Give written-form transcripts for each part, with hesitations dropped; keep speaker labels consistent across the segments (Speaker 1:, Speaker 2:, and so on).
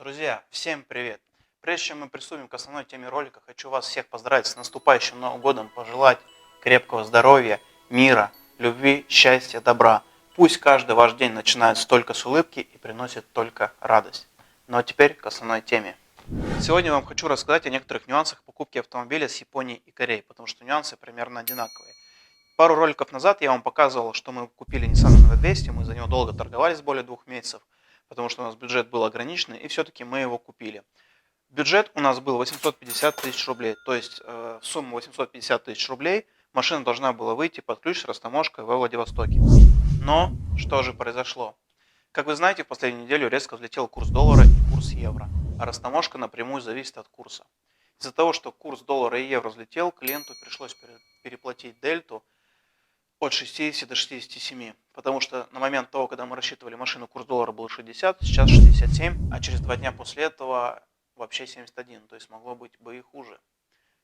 Speaker 1: Друзья, всем привет! Прежде чем мы приступим к основной теме ролика, хочу вас всех поздравить с наступающим Новым годом, пожелать крепкого здоровья, мира, любви, счастья, добра. Пусть каждый ваш день начинается только с улыбки и приносит только радость. Ну а теперь к основной теме. Сегодня я вам хочу рассказать о некоторых нюансах покупки автомобиля с Японии и Кореи, потому что нюансы примерно одинаковые. Пару роликов назад я вам показывал, что мы купили Nissan NV200, мы за него долго торговались, более 2 месяцев, потому что у нас бюджет был ограниченный, и все-таки мы его купили. Бюджет у нас был 850 тысяч рублей, то есть в сумму 850 тысяч рублей машина должна была выйти под ключ с растаможкой во Владивостоке. Но что же произошло? Как вы знаете, в последнюю неделю резко взлетел курс доллара и курс евро, а растаможка напрямую зависит от курса. Из-за того, что курс доллара и евро взлетел, клиенту пришлось переплатить дельту от 60 до 67, потому что на момент того, когда мы рассчитывали машину, курс доллара был 60, сейчас 67, а через 2 дня после этого вообще 71, то есть могло быть бы и хуже.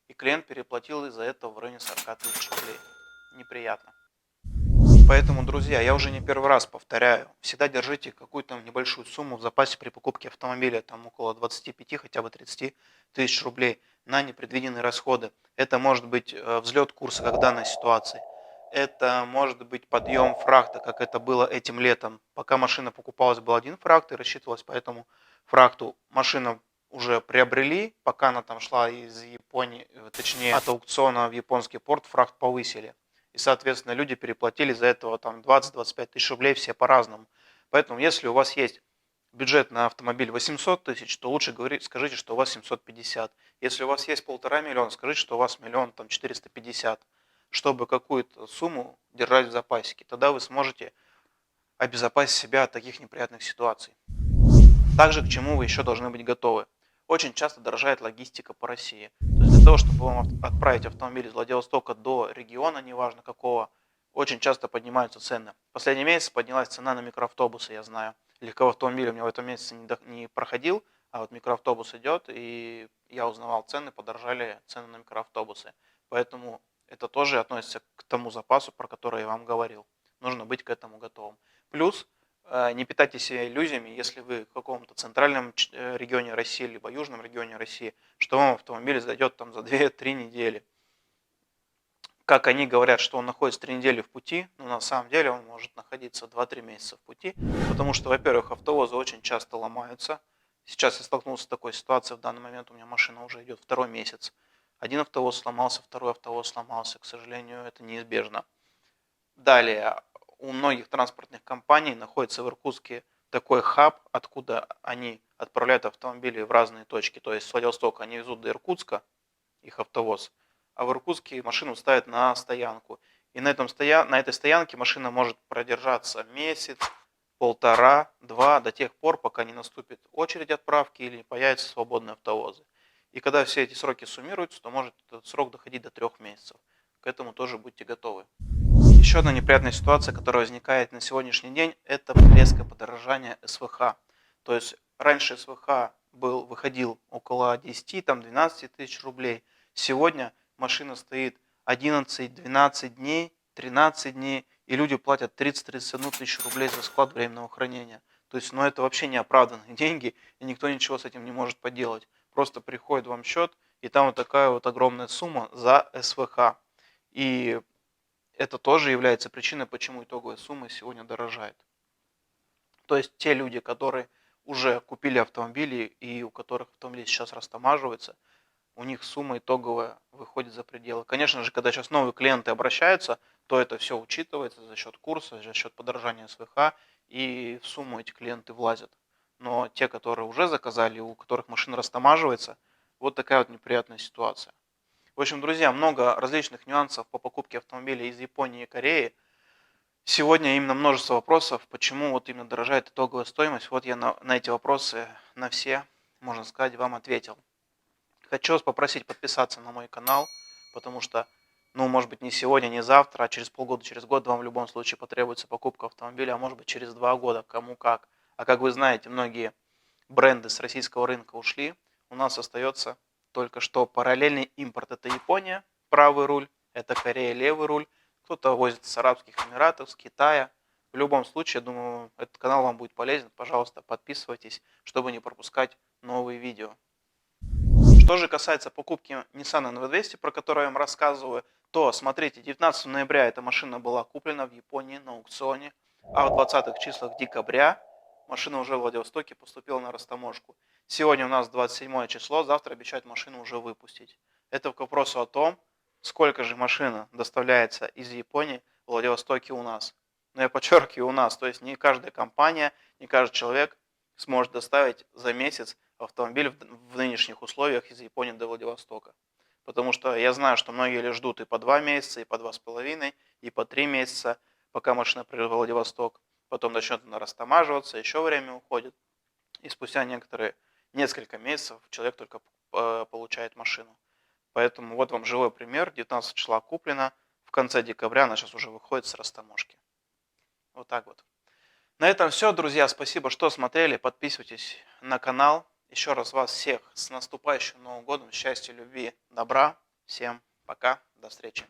Speaker 1: И клиент переплатил из-за этого в районе 40 тысяч рублей. Неприятно. Поэтому, друзья, я уже не первый раз повторяю, всегда держите какую-то небольшую сумму в запасе при покупке автомобиля, там около 25, хотя бы 30 тысяч рублей на непредвиденные расходы. Это может быть взлет курса, как в данной ситуации. Это может быть подъем фрахта, как это было этим летом. Пока машина покупалась, был один фрахт и рассчитывалась по этому фрахту. Машину уже приобрели, пока она там шла из Японии, точнее от аукциона в японский порт, фрахт повысили. И, соответственно, люди переплатили за этого там 20-25 тысяч рублей, все по-разному. Поэтому, если у вас есть бюджет на автомобиль 800 тысяч, то лучше скажите, что у вас 750. Если у вас есть 1,5 миллиона, скажите, что у вас 1 450 000, чтобы какую-то сумму держать в запасике. Тогда вы сможете обезопасить себя от таких неприятных ситуаций. Также к чему вы еще должны быть готовы. Очень часто дорожает логистика по России. То есть для того, чтобы вам отправить автомобиль из Владивостока до региона, неважно какого, очень часто поднимаются цены. В последний месяц поднялась цена на микроавтобусы, я знаю. Легковой автомобиль у меня в этом месяце не проходил, а вот микроавтобус идет, и я узнавал цены, подорожали цены на микроавтобусы. Поэтому это тоже относится к тому запасу, про который я вам говорил. Нужно быть к этому готовым. Плюс не питайте себя иллюзиями, если вы в каком-то центральном регионе России, либо южном регионе России, что вам автомобиль зайдет там за 2-3 недели. Как они говорят, что он находится 3 недели в пути, но на самом деле он может находиться 2-3 месяца в пути, потому что, во-первых, автовозы очень часто ломаются. Сейчас я столкнулся с такой ситуацией, в данный момент у меня машина уже идет 2-й месяц. Один автовоз сломался, второй автовоз сломался, к сожалению, это неизбежно. Далее, у многих транспортных компаний находится в Иркутске такой хаб, откуда они отправляют автомобили в разные точки. То есть с Владивостока они везут до Иркутска, их автовоз, а в Иркутске машину ставят на стоянку. И на этой стоянке машина может продержаться месяц, полтора, два, до тех пор, пока не наступит очередь отправки или появятся свободные автовозы. И когда все эти сроки суммируются, то может этот срок доходить до 3 месяцев. К этому тоже будьте готовы. Еще одна неприятная ситуация, которая возникает на сегодняшний день, это резкое подорожание СВХ. То есть раньше СВХ выходил около 10-12 тысяч рублей. Сегодня машина стоит 11, 12 дней, 13 дней, и люди платят 30-31 тысячу рублей за склад временного хранения. То есть, это вообще неоправданные деньги, и никто ничего с этим не может поделать. Просто приходит вам счет, и там вот такая вот огромная сумма за СВХ. И это тоже является причиной, почему итоговая сумма сегодня дорожает. То есть те люди, которые уже купили автомобили и у которых автомобили сейчас растамаживаются, у них сумма итоговая выходит за пределы. Конечно же, когда сейчас новые клиенты обращаются, то это все учитывается за счет курса, за счет подорожания СВХ, и в сумму эти клиенты влазят. Но те, которые уже заказали, у которых машина растамаживается, вот такая вот неприятная ситуация. В общем, друзья, много различных нюансов по покупке автомобиля из Японии и Кореи. Сегодня именно множество вопросов, почему вот именно дорожает итоговая стоимость. Вот я на эти вопросы, на все, можно сказать, вам ответил. Хочу вас попросить подписаться на мой канал, потому что, может быть, не сегодня, не завтра, а через полгода, через год вам в любом случае потребуется покупка автомобиля, а может быть через 2 года, кому как. А как вы знаете, многие бренды с российского рынка ушли, у нас остается только что параллельный импорт. Это Япония, правый руль, это Корея, левый руль. Кто-то возит с Арабских Эмиратов, с Китая. В любом случае, я думаю, этот канал вам будет полезен. Пожалуйста, подписывайтесь, чтобы не пропускать новые видео. Что же касается покупки Nissan NV200, про которую я вам рассказываю, то смотрите, 19 ноября эта машина была куплена в Японии на аукционе, а в 20-х числах декабря машина уже в Владивостоке поступила на растаможку. Сегодня у нас 27 число, завтра обещают машину уже выпустить. Это к вопросу о том, сколько же машина доставляется из Японии в Владивостоке у нас. Но я подчеркиваю у нас, то есть не каждая компания, не каждый человек сможет доставить за месяц автомобиль в нынешних условиях из Японии до Владивостока. Потому что я знаю, что многие ли ждут и по 2 месяца, и по 2,5, и по 3 месяца, пока машина приедет в Владивосток. Потом начнет она растамаживаться, еще время уходит. И спустя несколько месяцев человек только получает машину. Поэтому вот вам живой пример. 19 числа куплена, в конце декабря она сейчас уже выходит с растаможки. Вот так вот. На этом все, друзья. Спасибо, что смотрели. Подписывайтесь на канал. Еще раз вас всех с наступающим Новым годом. Счастья, любви, добра. Всем пока. До встречи.